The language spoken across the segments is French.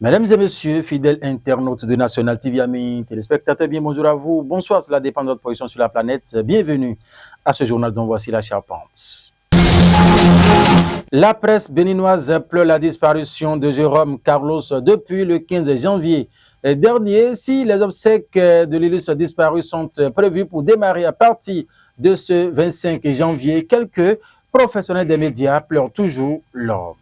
Mesdames et messieurs, fidèles internautes de National TV, amis téléspectateurs, bien bonjour à vous. Bonsoir, cela dépend de votre position sur la planète. Bienvenue à ce journal dont voici la charpente. La presse béninoise pleure la disparition de Jérôme Carlos depuis le 15 janvier dernier. Si les obsèques de l'illustre disparu sont prévues pour démarrer à partir de ce 25 janvier, quelques professionnels des médias pleurent toujours l'homme.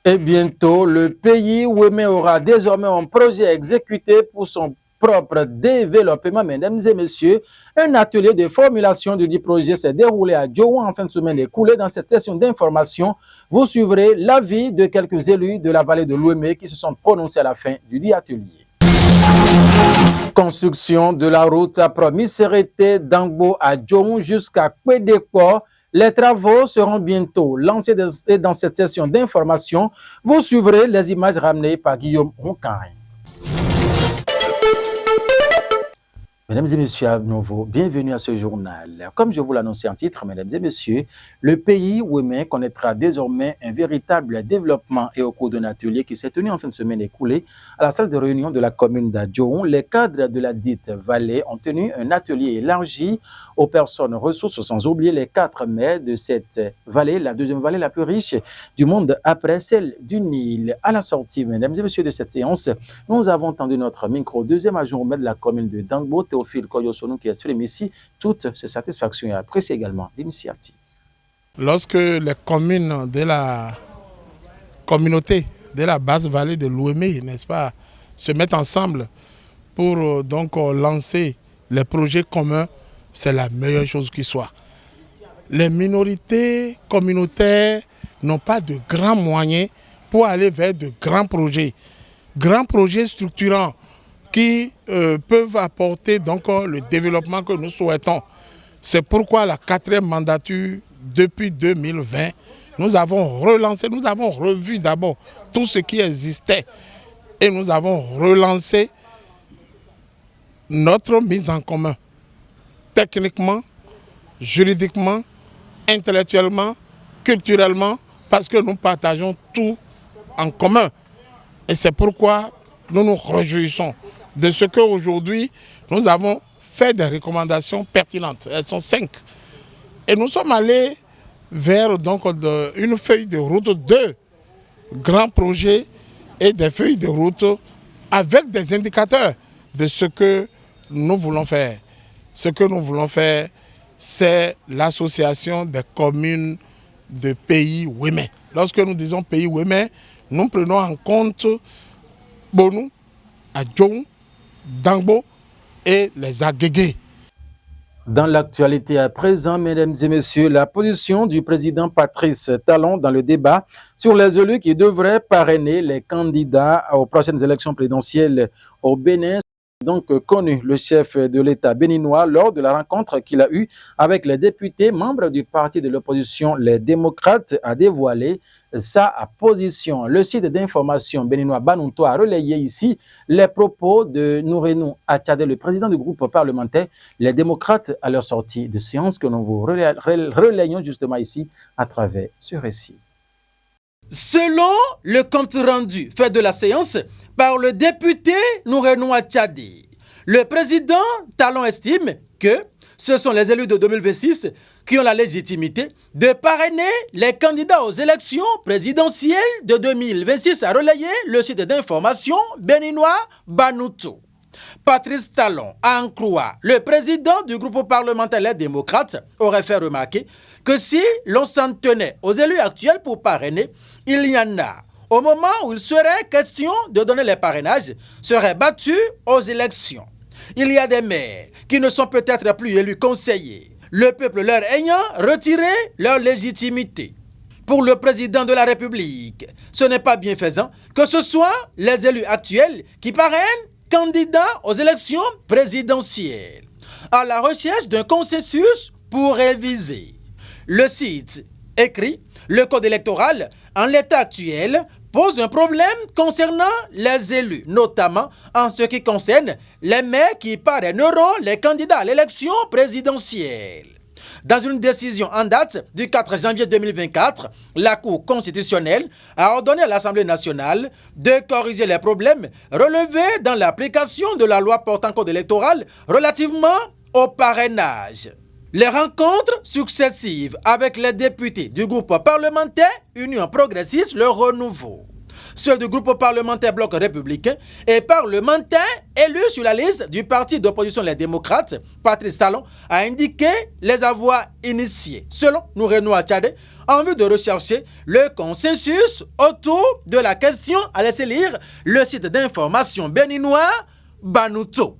Et bientôt, le pays Wémé aura désormais un projet exécuté pour son propre développement. Mesdames et messieurs, un atelier de formulation du dit projet s'est déroulé à Djohouan en fin de semaine écoulée. Dans cette session d'information, vous suivrez l'avis de quelques élus de la vallée de l'Ouémé qui se sont prononcés à la fin du dit atelier. Construction de la route à Promisérité d'Angbo à Djohouan jusqu'à Kwedekpo. Les travaux seront bientôt lancés dans cette session d'information. Vous suivrez les images ramenées par Guillaume Roncarin. Mesdames et messieurs, à nouveau, bienvenue à ce journal. Comme je vous l'annonçais en titre, mesdames et messieurs, le pays Wémé connaîtra désormais un véritable développement et au cours d'un atelier qui s'est tenu en fin de semaine écoulée à la salle de réunion de la commune d'Adjohouan, les cadres de la dite vallée ont tenu un atelier élargi aux personnes ressources, sans oublier les 4 maires de cette vallée, la deuxième vallée la plus riche du monde après celle du Nil. À la sortie, mesdames et messieurs, de cette séance, nous avons tendu notre micro au deuxième adjoint au maire de la commune de Dangbo, Théophile Koyosonou, qui exprime ici toutes ses satisfactions et apprécie également l'initiative. Lorsque les communes de la communauté de la basse vallée de l'Ouémé, n'est-ce pas, se mettent ensemble pour donc lancer les projets communs, c'est la meilleure chose qui soit. Les minorités communautaires n'ont pas de grands moyens pour aller vers de grands projets structurants qui peuvent apporter donc le développement que nous souhaitons. C'est pourquoi la 4e mandature, depuis 2020, nous avons relancé, nous avons revu d'abord tout ce qui existait et nous avons relancé notre mise en commun. Techniquement, juridiquement, intellectuellement, culturellement, parce que nous partageons tout en commun. Et c'est pourquoi nous nous réjouissons de ce qu'aujourd'hui, nous avons fait des recommandations pertinentes. Elles sont 5. Et nous sommes allés vers donc, une feuille de route de grands projets et des feuilles de route avec des indicateurs de ce que nous voulons faire. Ce que nous voulons faire, c'est l'association des communes de pays Wémé. Lorsque nous disons pays Wémé, nous prenons en compte Bonou, Adjohouan, Dangbo et les Agégués. Dans l'actualité à présent, mesdames et messieurs, la position du président Patrice Talon dans le débat sur les élus qui devraient parrainer les candidats aux prochaines élections présidentielles au Bénin. Donc connu le chef de l'État béninois lors de la rencontre qu'il a eue avec les députés membres du parti de l'opposition, les démocrates, a dévoilé sa position. Le site d'information béninois Banunto a relayé ici les propos de Nourenou Attiadé, le président du groupe parlementaire, les démocrates, à leur sortie de séance que nous vous relayons justement ici à travers ce récit. Selon le compte rendu fait de la séance par le député Nourenou Attiadé, le président Talon estime que ce sont les élus de 2026 qui ont la légitimité de parrainer les candidats aux élections présidentielles de 2026, a relayé le site d'information béninois Banunto. Patrice Talon, à en croire, le président du groupe parlementaire Les Démocrates, aurait fait remarquer que si l'on s'en tenait aux élus actuels pour parrainer, il y en a, au moment où il serait question de donner les parrainages, seraient battus aux élections. Il y a des maires qui ne sont peut-être plus élus conseillers, le peuple leur ayant retiré leur légitimité. Pour le président de la République, ce n'est pas bienfaisant que ce soit les élus actuels qui parrainent candidats aux élections présidentielles, à la recherche d'un consensus pour réviser. Le site écrit « Le code électoral, en l'état actuel, pose un problème concernant les élus, notamment en ce qui concerne les maires qui parraineront les candidats à l'élection présidentielle. Dans une décision en date du 4 janvier 2024, la Cour constitutionnelle a ordonné à l'Assemblée nationale de corriger les problèmes relevés dans l'application de la loi portant code électoral relativement au parrainage. Les rencontres successives avec les députés du groupe parlementaire Union progressiste Le Renouveau, ceux du groupe parlementaire Bloc républicain et parlementaires élus sur la liste du parti d'opposition Les Démocrates, Patrice Talon, a indiqué les avoir initiés, selon Nourenoua Tchadé, en vue de rechercher le consensus autour de la question, à laisser lire le site d'information béninois Banouto.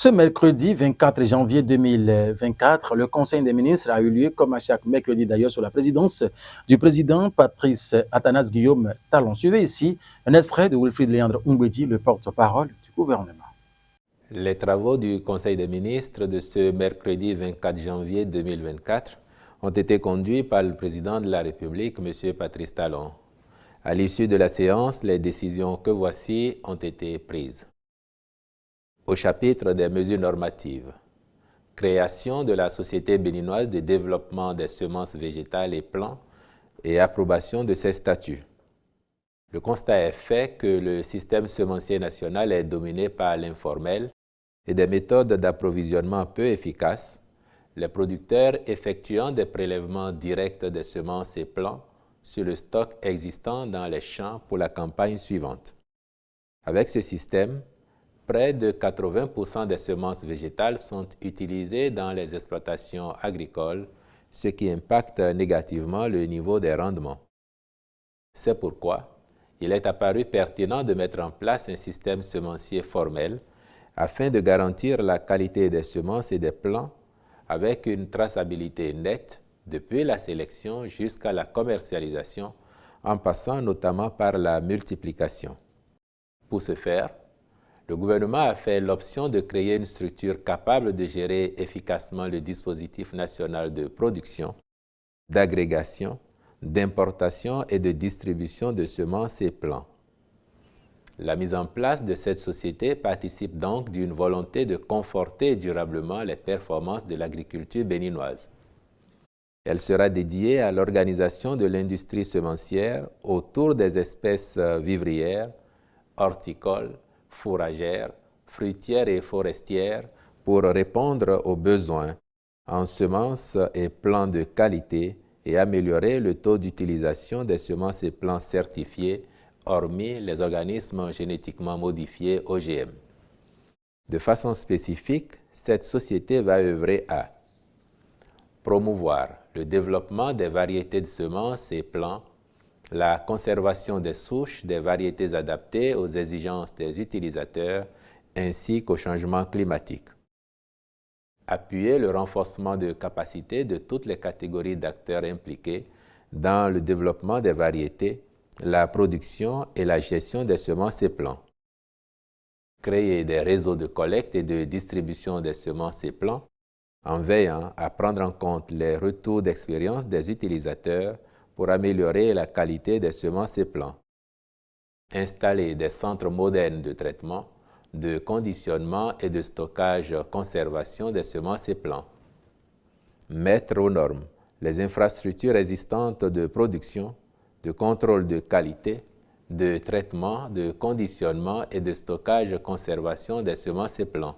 Ce mercredi 24 janvier 2024, le Conseil des ministres a eu lieu, comme à chaque mercredi d'ailleurs, sous la présidence du président Patrice Athanas Guillaume Talon. Suivez ici un extrait de Wilfried Léandre Umbedi, le porte-parole du gouvernement. Les travaux du Conseil des ministres de ce mercredi 24 janvier 2024 ont été conduits par le président de la République, M. Patrice Talon. À l'issue de la séance, les décisions que voici ont été prises. Au chapitre des mesures normatives, création de la Société béninoise de développement des semences végétales et plants et approbation de ses statuts. Le constat est fait que le système semencier national est dominé par l'informel et des méthodes d'approvisionnement peu efficaces, les producteurs effectuant des prélèvements directs des semences et plants sur le stock existant dans les champs pour la campagne suivante. Avec ce système, près de 80% des semences végétales sont utilisées dans les exploitations agricoles, ce qui impacte négativement le niveau des rendements. C'est pourquoi il est apparu pertinent de mettre en place un système semencier formel afin de garantir la qualité des semences et des plants avec une traçabilité nette depuis la sélection jusqu'à la commercialisation, en passant notamment par la multiplication. Pour ce faire, le gouvernement a fait l'option de créer une structure capable de gérer efficacement le dispositif national de production, d'agrégation, d'importation et de distribution de semences et plants. La mise en place de cette société participe donc d'une volonté de conforter durablement les performances de l'agriculture béninoise. Elle sera dédiée à l'organisation de l'industrie semencière autour des espèces vivrières, horticoles, fourragères, fruitières et forestières pour répondre aux besoins en semences et plants de qualité et améliorer le taux d'utilisation des semences et plants certifiés, hormis les organismes génétiquement modifiés OGM. De façon spécifique, cette société va œuvrer à promouvoir le développement des variétés de semences et plants, la conservation des souches des variétés adaptées aux exigences des utilisateurs ainsi qu'au changement climatique. Appuyer le renforcement de capacités de toutes les catégories d'acteurs impliqués dans le développement des variétés, la production et la gestion des semences et plants. Créer des réseaux de collecte et de distribution des semences et plants en veillant à prendre en compte les retours d'expérience des utilisateurs pour améliorer la qualité des semences et plants. Installer des centres modernes de traitement, de conditionnement et de stockage-conservation des semences et plants. Mettre aux normes les infrastructures existantes de production, de contrôle de qualité, de traitement, de conditionnement et de stockage-conservation des semences et plants.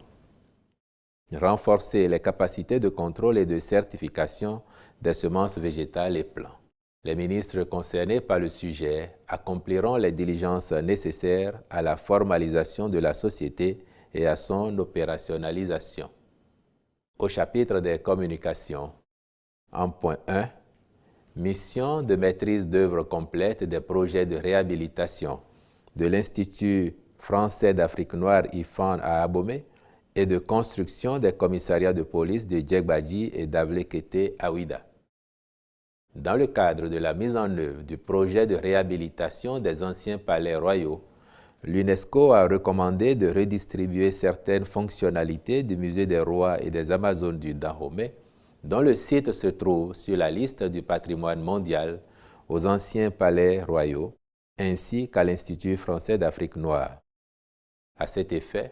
Renforcer les capacités de contrôle et de certification des semences végétales et plants. Les ministres concernés par le sujet accompliront les diligences nécessaires à la formalisation de la société et à son opérationnalisation. Au chapitre des communications, en point 1, mission de maîtrise d'œuvre complète des projets de réhabilitation de l'Institut français d'Afrique noire IFAN à Abomey et de construction des commissariats de police de Djegbadji et d'Avlekete à Ouida. Dans le cadre de la mise en œuvre du projet de réhabilitation des anciens palais royaux, l'UNESCO a recommandé de redistribuer certaines fonctionnalités du Musée des Rois et des Amazones du Dahomey, dont le site se trouve sur la liste du patrimoine mondial, aux anciens palais royaux, ainsi qu'à l'Institut français d'Afrique noire. À cet effet,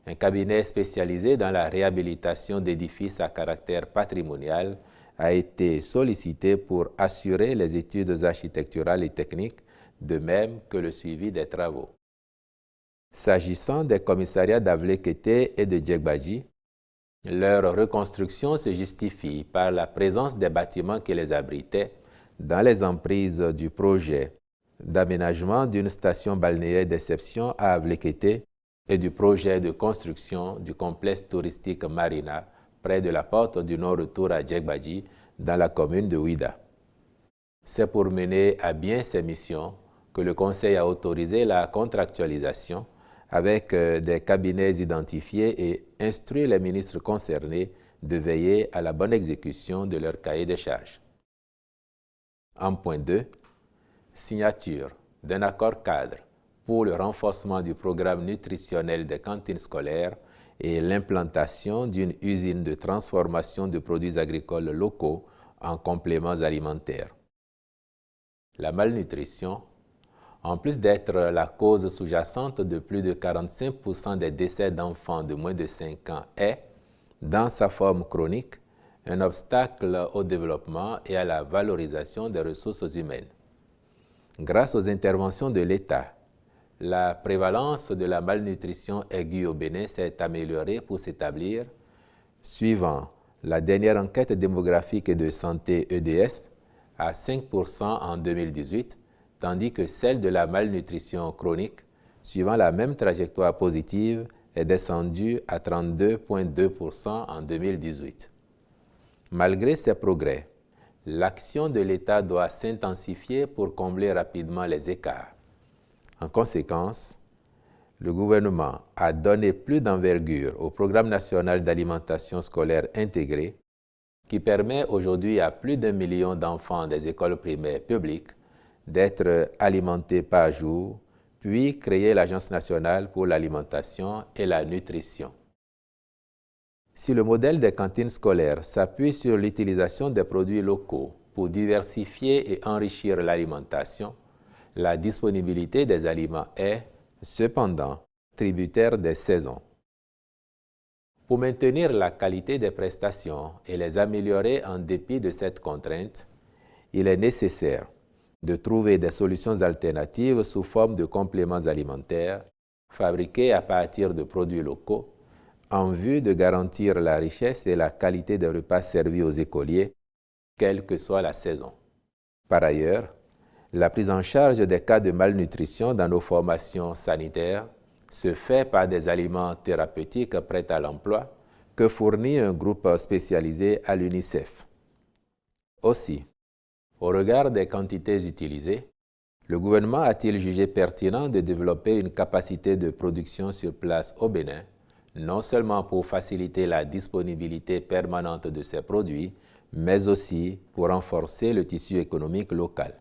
un cabinet spécialisé dans la réhabilitation d'édifices à caractère patrimonial a été sollicité pour assurer les études architecturales et techniques, de même que le suivi des travaux. S'agissant des commissariats d'Avlekete et de Djegbadji, leur reconstruction se justifie par la présence des bâtiments qui les abritaient dans les emprises du projet d'aménagement d'une station balnéaire d'exception à Avlekete et du projet de construction du complexe touristique Marina près de la porte du non-retour à Djegbadji dans la commune de Ouida. C'est pour mener à bien ces missions que le Conseil a autorisé la contractualisation avec des cabinets identifiés et instruit les ministres concernés de veiller à la bonne exécution de leur cahier des charges. En point 2, signature d'un accord cadre pour le renforcement du programme nutritionnel des cantines scolaires et l'implantation d'une usine de transformation de produits agricoles locaux en compléments alimentaires. La malnutrition, en plus d'être la cause sous-jacente de plus de 45% des décès d'enfants de moins de 5 ans, est, dans sa forme chronique, un obstacle au développement et à la valorisation des ressources humaines. Grâce aux interventions de l'État, la prévalence de la malnutrition aiguë au Bénin s'est améliorée pour s'établir, suivant la dernière enquête démographique et de santé EDS, à 5% en 2018, tandis que celle de la malnutrition chronique, suivant la même trajectoire positive, est descendue à 32,2% en 2018. Malgré ces progrès, l'action de l'État doit s'intensifier pour combler rapidement les écarts. En conséquence, le gouvernement a donné plus d'envergure au Programme national d'alimentation scolaire intégrée, qui permet aujourd'hui à plus d'1 million d'enfants des écoles primaires publiques d'être alimentés par jour, puis créer l'Agence nationale pour l'alimentation et la nutrition. Si le modèle des cantines scolaires s'appuie sur l'utilisation des produits locaux pour diversifier et enrichir l'alimentation, la disponibilité des aliments est, cependant, tributaire des saisons. Pour maintenir la qualité des prestations et les améliorer en dépit de cette contrainte, il est nécessaire de trouver des solutions alternatives sous forme de compléments alimentaires fabriqués à partir de produits locaux en vue de garantir la richesse et la qualité des repas servis aux écoliers, quelle que soit la saison. Par ailleurs, la prise en charge des cas de malnutrition dans nos formations sanitaires se fait par des aliments thérapeutiques prêts à l'emploi que fournit un groupe spécialisé à l'UNICEF. Aussi, au regard des quantités utilisées, le gouvernement a-t-il jugé pertinent de développer une capacité de production sur place au Bénin, non seulement pour faciliter la disponibilité permanente de ces produits, mais aussi pour renforcer le tissu économique local.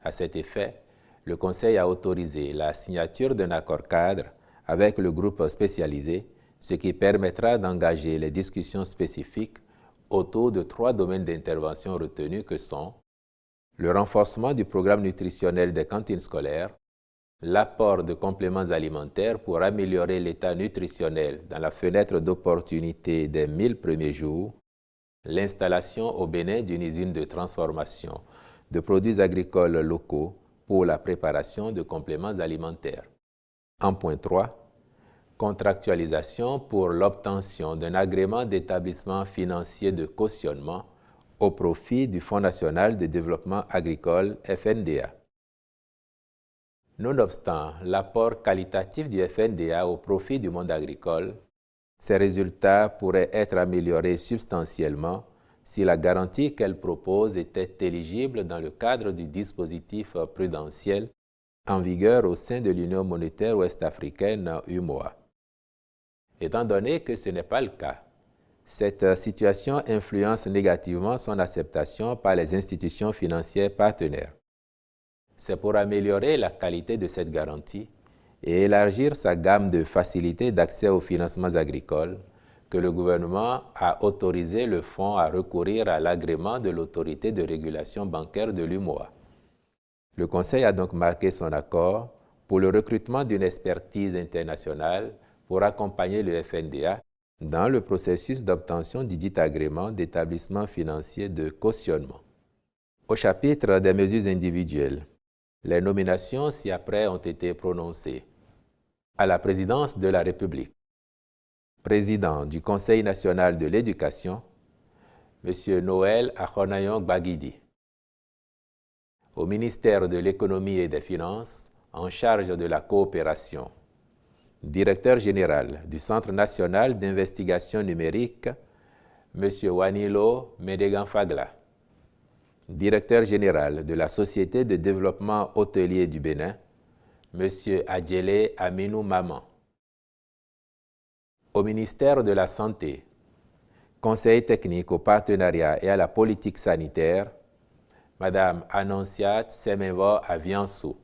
À cet effet, le Conseil a autorisé la signature d'un accord cadre avec le groupe spécialisé, ce qui permettra d'engager les discussions spécifiques autour de 3 domaines d'intervention retenus que sont le renforcement du programme nutritionnel des cantines scolaires, l'apport de compléments alimentaires pour améliorer l'état nutritionnel dans la fenêtre d'opportunité des 1000 premiers jours, l'installation au Bénin d'une usine de transformation de produits agricoles locaux pour la préparation de compléments alimentaires. En point 3, contractualisation pour l'obtention d'un agrément d'établissement financier de cautionnement au profit du Fonds national de développement agricole FNDA. Nonobstant l'apport qualitatif du FNDA au profit du monde agricole, ces résultats pourraient être améliorés substantiellement si la garantie qu'elle propose était éligible dans le cadre du dispositif prudentiel en vigueur au sein de l'Union monétaire ouest-africaine UMOA. Étant donné que ce n'est pas le cas, Cette situation influence négativement son acceptation par les institutions financières partenaires. C'est pour améliorer la qualité de cette garantie et élargir sa gamme de facilités d'accès aux financements agricoles que le gouvernement a autorisé le fonds à recourir à l'agrément de l'autorité de régulation bancaire de l'UMOA. Le Conseil a donc marqué son accord pour le recrutement d'une expertise internationale pour accompagner le FNDA dans le processus d'obtention du dit agrément d'établissement financier de cautionnement. Au chapitre des mesures individuelles, les nominations ci-après ont été prononcées. À la présidence de la République, président du Conseil national de l'éducation, M. Noël Akhonayon Gbagidi. Au ministère de l'économie et des finances, en charge de la coopération, directeur général du Centre national d'investigation numérique, M. Wanilo Medegan-Fagla. Directeur général de la Société de développement hôtelier du Bénin, M. Adjele Aminou Maman. Au ministère de la Santé, conseil technique au partenariat et à la politique sanitaire, Mme Annonciate Semevo Aviansou.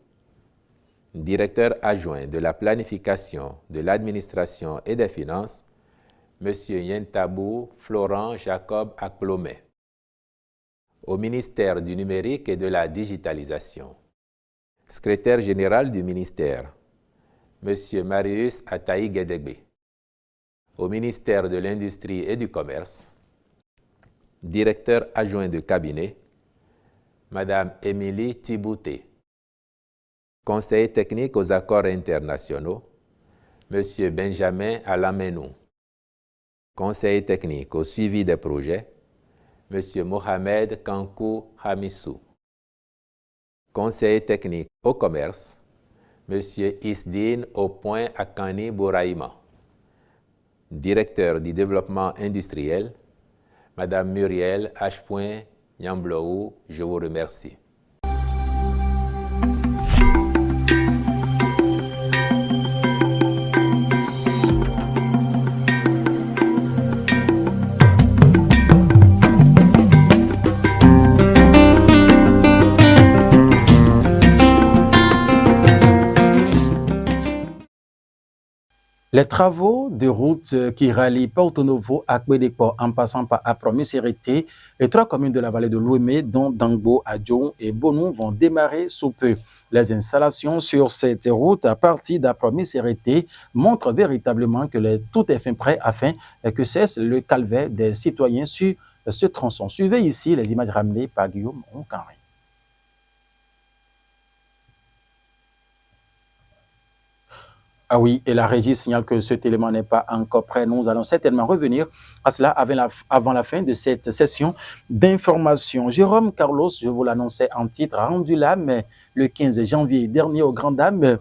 Directeur adjoint de la planification, de l'administration et des finances, M. Yentabou Florent Jacob Akplomé. Au ministère du numérique et de la digitalisation, secrétaire général du ministère, M. Marius Ataï Guédégbé. Au ministère de l'Industrie et du Commerce, directeur adjoint de cabinet, Mme Émilie Thibouté. Conseiller technique aux accords internationaux, M. Benjamin Alamenou. Conseiller technique au suivi des projets, M. Mohamed Kankou Hamissou. Conseiller technique au commerce, M. Isdine Opoint Akani Bouraïma. Directeur du développement industriel, Mme Muriel H. Nyambloou, je vous remercie. Les travaux de route qui rallient Porto Novo à Kbédékpo en passant par Apromis-Sérété, les 3 communes de la vallée de l'Ouémé, dont Dangbo, Adjo et Bonou, vont démarrer sous peu. Les installations sur cette route à partir d'Apromis-Sérété montrent véritablement que tout est fait prêt afin que cesse le calvaire des citoyens sur ce tronçon. Suivez ici les images ramenées par Guillaume Onkanri. Ah oui, et la régie signale que cet élément n'est pas encore prêt. Nous allons certainement revenir à cela avant la fin de cette session d'information. Jérôme Carlos, je vous l'annonçais en titre, a rendu l'âme le 15 janvier dernier aux grandes dames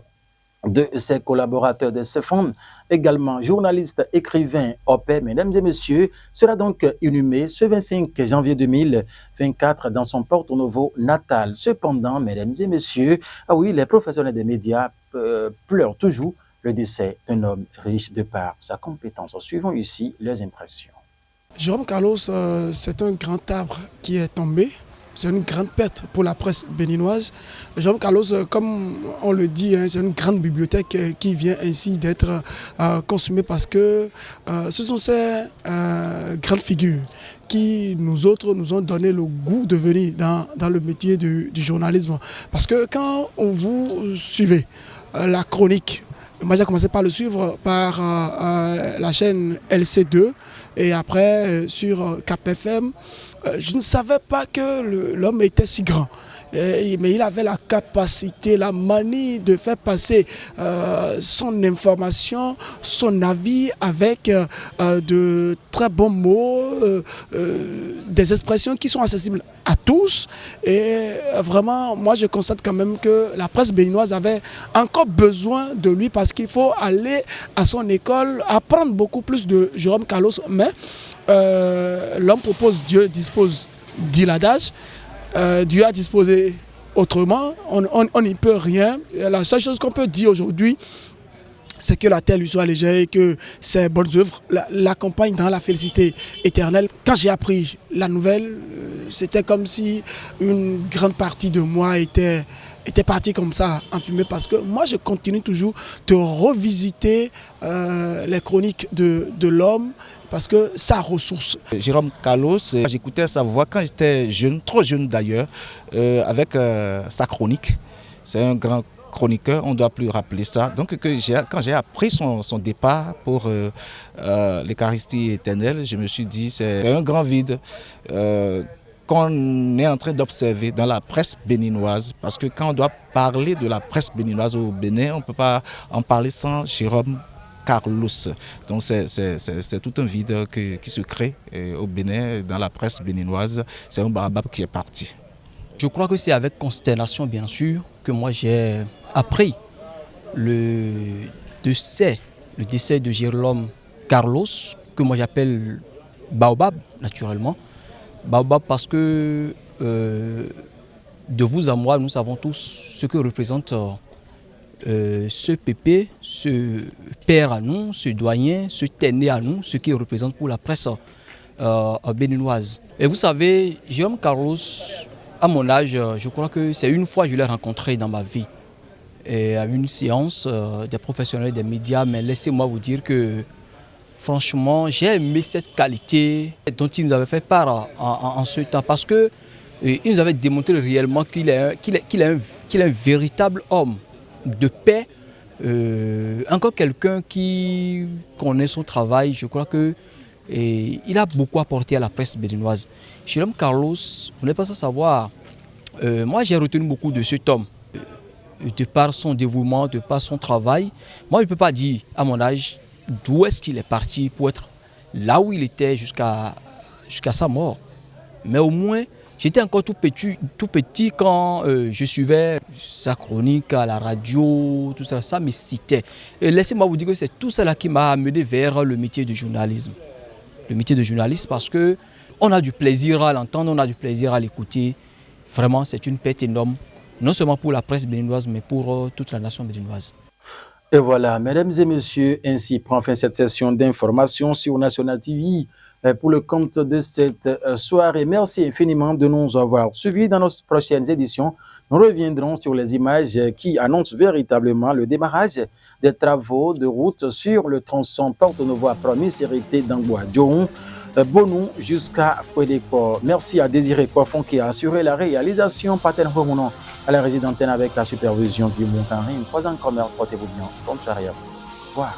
de ses collaborateurs de ce fonds, également journaliste, écrivain au paix, mesdames et messieurs, sera donc inhumé ce 25 janvier 2024 dans son Porto Novo natal. Cependant, mesdames et messieurs, ah oui, les professionnels des médias pleurent toujours le décès d'un homme riche de par sa compétence. Suivons ici leurs impressions. Jérôme Carlos, c'est un grand arbre qui est tombé. C'est une grande perte pour la presse béninoise. Jérôme Carlos, comme on le dit, c'est une grande bibliothèque qui vient ainsi d'être consumée parce que ce sont ces grandes figures qui nous autres nous ont donné le goût de venir dans le métier du journalisme. Parce que quand vous suivez la chronique, moi j'ai commencé par le suivre par la chaîne LC2 et après sur CapFM. Je ne savais pas que l'homme était si grand. Mais il avait la capacité, la manie de faire passer son information, son avis avec de très bons mots, des expressions qui sont accessibles à tous. Et vraiment, moi je constate quand même que la presse béninoise avait encore besoin de lui parce qu'il faut aller à son école, apprendre beaucoup plus de Jérôme Carlos. Mais l'homme propose, Dieu dispose, dit l'adage. Dieu a disposé autrement, on n'y peut rien. La seule chose qu'on peut dire aujourd'hui, c'est que la terre lui soit légère et que ses bonnes œuvres l'accompagnent dans la félicité éternelle. Quand j'ai appris la nouvelle, c'était comme si une grande partie de moi était partie comme ça en fumée, parce que moi je continue toujours de revisiter les chroniques de l'homme, parce que ça ressource. Jérôme Carlos, j'écoutais sa voix quand j'étais jeune, trop jeune d'ailleurs, avec sa chronique. C'est un grand chroniqueur, on ne doit plus rappeler ça. Donc quand j'ai appris son départ pour l'Eucharistie éternelle, je me suis dit c'est un grand vide qu'on est en train d'observer dans la presse béninoise. Parce que quand on doit parler de la presse béninoise au Bénin, on ne peut pas en parler sans Jérôme Carlos. Donc c'est tout un vide qui se crée au Bénin, dans la presse béninoise. C'est un baobab qui est parti. Je crois que c'est avec consternation, bien sûr, que moi j'ai appris le décès de Jérôme Carlos, que moi j'appelle Baobab, naturellement. Baobab parce que de vous à moi, nous savons tous ce que représente ce pépé, ce père à nous, ce doyen, ce téné à nous, ce qu'il représente pour la presse béninoise. Et vous savez, Jérôme Carlos, à mon âge, je crois que c'est une fois que je l'ai rencontré dans ma vie, et à une séance des professionnels des médias, mais laissez-moi vous dire que franchement, j'ai aimé cette qualité dont il nous avait fait part en ce temps, parce qu'il nous avait démontré réellement qu'il est un véritable homme de paix, encore quelqu'un qui connaît son travail. Je crois qu'il a beaucoup apporté à la presse béninoise. Jérôme Carlos, vous n'êtes pas sans savoir, moi j'ai retenu beaucoup de cet homme, de par son dévouement, de par son travail. Moi je ne peux pas dire à mon âge d'où est-ce qu'il est parti pour être là où il était jusqu'à sa mort. Mais au moins, j'étais encore tout petit quand je suivais sa chronique à la radio, tout ça, ça me citait. Et laissez-moi vous dire que c'est tout cela qui m'a amené vers le métier de journalisme. Le métier de journaliste, parce qu'on a du plaisir à l'entendre, on a du plaisir à l'écouter. Vraiment, c'est une perte énorme, non seulement pour la presse béninoise, mais pour toute la nation béninoise. Et voilà, mesdames et messieurs, ainsi prend fin cette session d'information sur National TV pour le compte de cette soirée. Merci infiniment de nous avoir suivis. Dans nos prochaines éditions, nous reviendrons sur les images qui annoncent véritablement le démarrage des travaux de route sur le tronçon Porte-Novo-Promis-Hérité d'Angboa-Djohon, Bonou jusqu'à Pouédécor. Merci à Désiré Coiffon qui a assuré la réalisation. Paten Romunon à la régie d'antenne avec la supervision du Montanri. Une fois encore, portez-vous bien. Bonne soirée à vous. Au revoir.